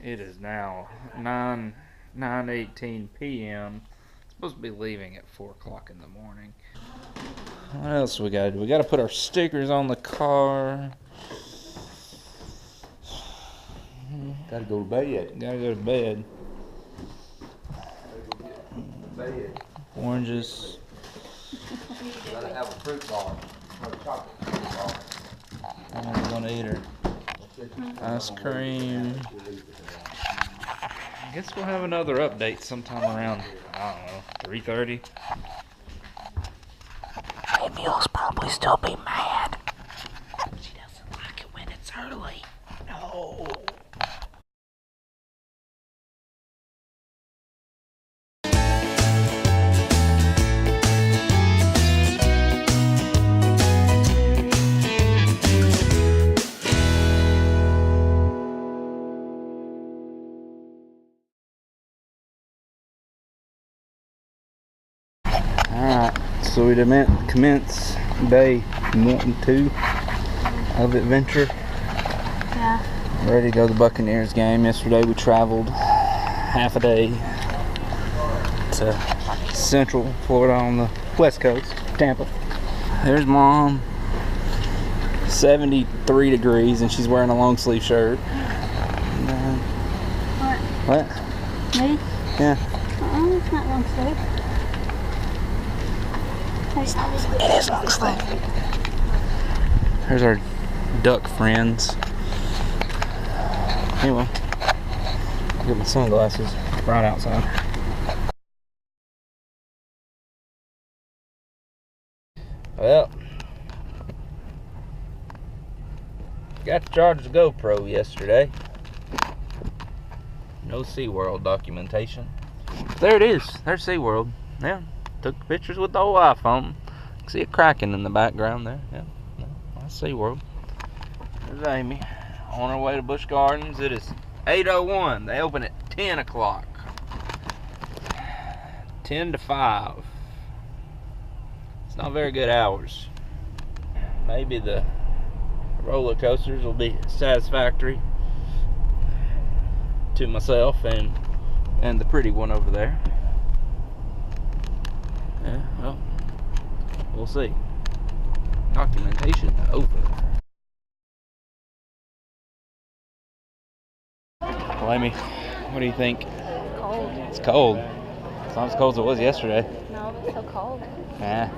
It is now 9:18 p.m. Supposed to be leaving at 4 o'clock in the morning. What else we got to do? We got to put our stickers on the car. Gotta go to bed. Gotta go to bed. Bed. Oranges. Gotta have a fruit bar. Or a chocolate fruit bar. I'm gonna eat her. Ice cream. I guess we'll have another update sometime around, I don't know, 3:30. Maybe you'll probably still be mad. She doesn't like it when it's early. No. Alright, so we commence day 1 and 2 of adventure. Yeah. Ready to go to the Buccaneers game. Yesterday we traveled half a day to Central Florida on the west coast, Tampa. There's Mom, 73 degrees, and she's wearing a long sleeve shirt. What? What? Me? Yeah. It's not long sleeve. It is long sleeve. There's our duck friends. Anyway, get my sunglasses right outside. Well, got to charge the GoPro yesterday. No SeaWorld documentation. There it is. There's SeaWorld. Yeah, took pictures with the old iPhone. See it cracking in the background there. Yeah, that's SeaWorld. There's Amy. On our way to Busch Gardens. It is 8:01. They open at 10 o'clock. 10 to 5. It's not very good hours. Maybe the roller coasters will be satisfactory to myself and the pretty one over there. Yeah, well, we'll see. Documentation over. Well, Amy, what do you think? Cold. It's cold. It's not as cold as it was yesterday. No, it's so cold. Yeah.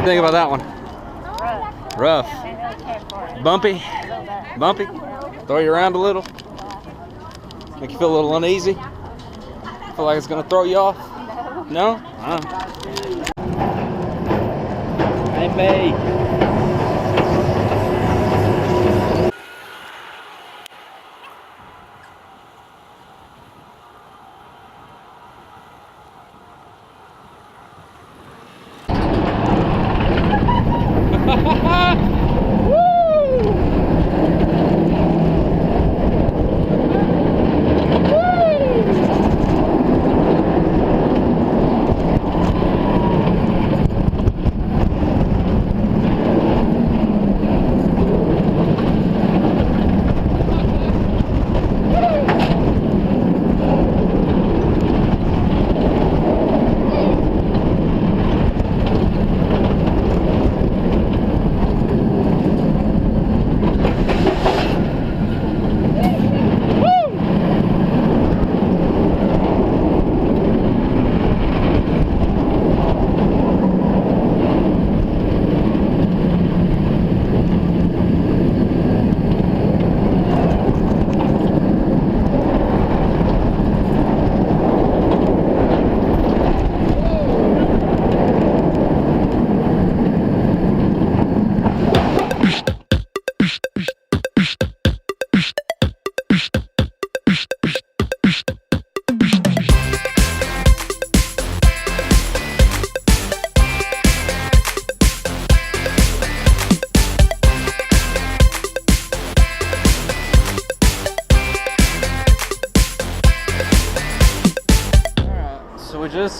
Think about that one. Rough. Bumpy. Bumpy. Throw you around a little. Make you feel a little uneasy. Feel like it's gonna throw you off. No? Hey, babe.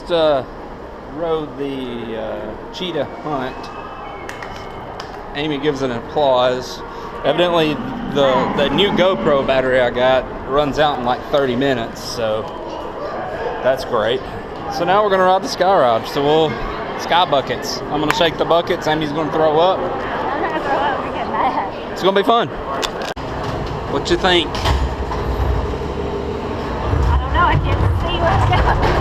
just rode the cheetah hunt. Amy gives an applause. Evidently, the new GoPro battery I got runs out in like 30 minutes, so that's great. So now we're gonna ride the sky ride. So we'll sky buckets. I'm gonna shake the buckets. Amy's gonna throw up. I'm not gonna throw up. We're getting mad. It's gonna be fun. What you think? I don't know. I can't see what's going.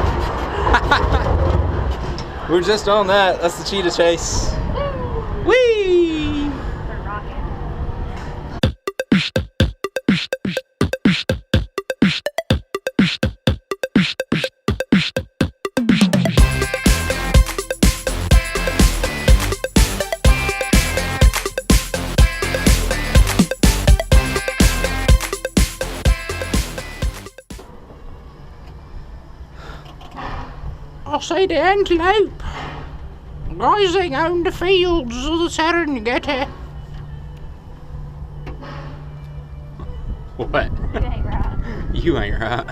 We're just on that. That's the cheetah chase. Whee! They're rocking. I see the antelope grazing on the fields of the Serengeti. What? You ain't right. You ain't right.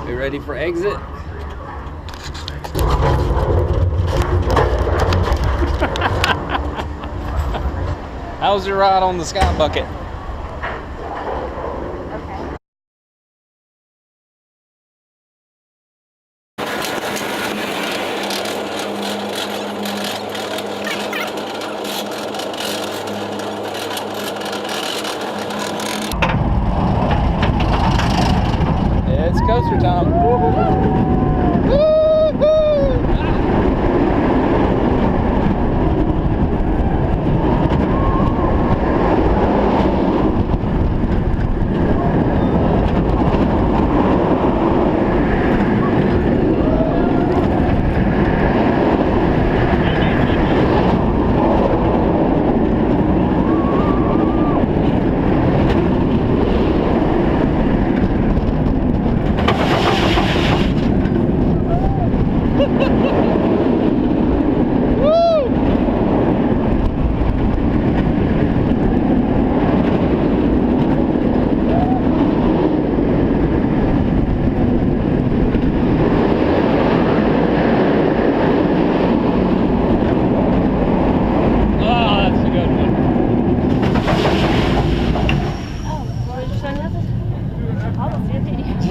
You ready for exit? How was your ride on the sky bucket? Okay. It's coaster time.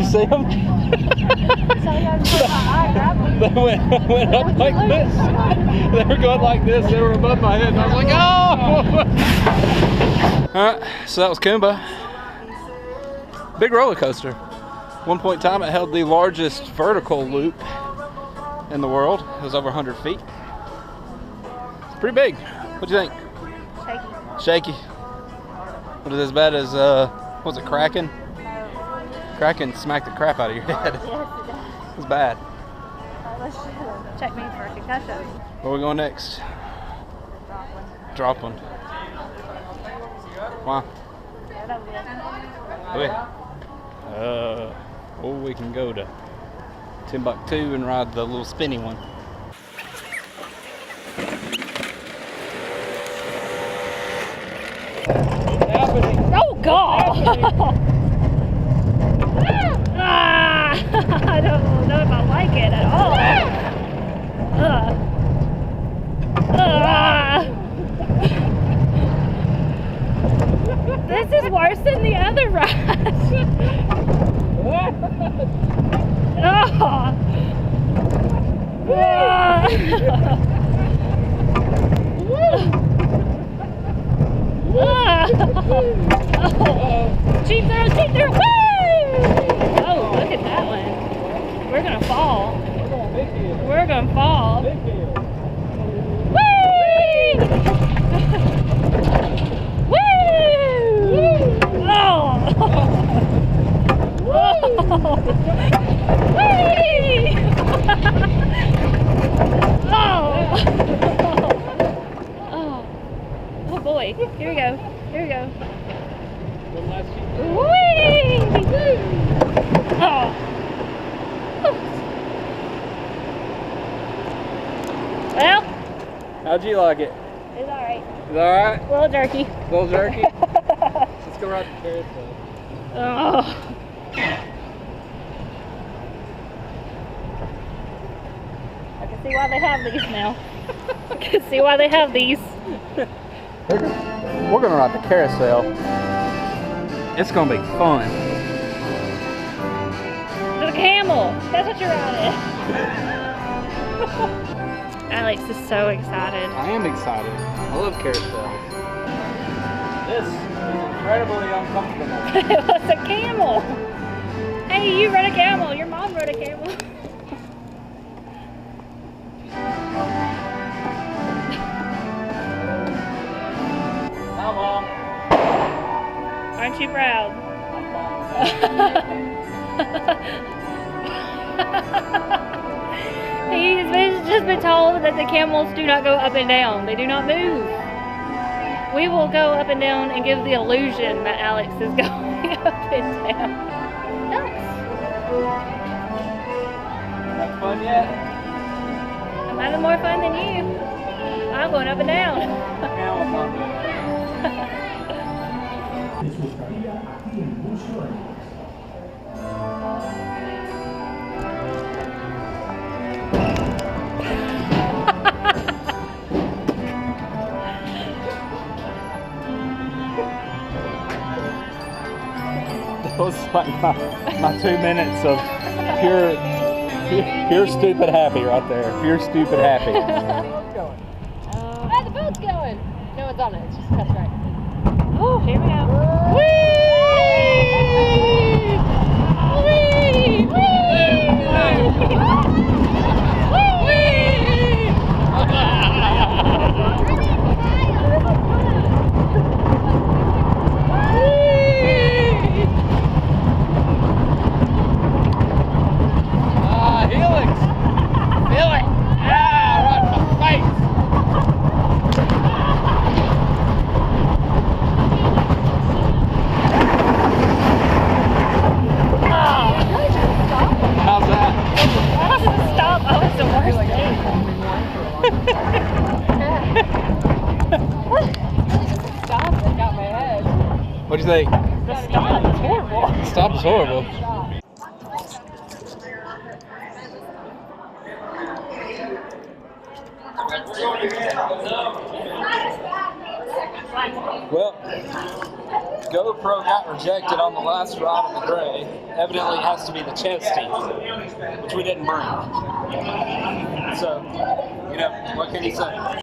See them? They went up like this. They were going like this. They were above my head. And I was like, oh! Alright, so that was Kumba. Big roller coaster. One point in time, it held the largest vertical loop in the world. It was over 100 feet. It's pretty big. What do you think? Shaky. Shaky. Was it as bad as, was it Kraken? Kraken smacked the crap out of your head. Yes, it does. It was bad. Let's check me for a concussion. Where are we going next? Drop one. Why? Okay. Or we can go to Timbuktu and ride the little spinny one. Oh God! I don't know if I like it at all. This is worse than the other ride. Cheap throw, woo! Oh We're gonna fall. We're going big hill. We're gonna fall. Big hill. Whee! Woo! Oh! Whee! Oh! Oh boy! Here we go! Here we go! One last sheet. Whee! Oh! Well, How'd you like it? it's alright. Is that alright? A little jerky. Little jerky? Let's go ride the carousel. Oh. I can see why they have these now. I can see why they have these. We're gonna ride the carousel. It's gonna be fun. The camel. That's what you're riding. Alex is so excited. I am excited. I love carousels. This is incredibly uncomfortable. It was a camel. Hey, you rode a camel. Your mom rode a camel. Hi, Mom. Aren't you proud? He's just been told that the camels do not go up and down. They do not move. We will go up and down and give the illusion that Alex is going up and down. Alex, Have fun yet? I'm having more fun than you. I'm going up and down. Camel fun. That was like my 2 minutes of pure stupid happy right there. Pure stupid happy. Ah, the boat's going. No one's on it. It's just cut right. Oh, here we go. Helix! Feel it! Ah, right in my face! How's that? Why does it stop? Oh, it's the worst thing. Stop! It got my head. What'd you think? The stop is horrible. Stop is horrible. Well, GoPro got rejected on the last ride of the gray. Evidently it has to be the chest team, which we didn't bring. So, you know, what can you say?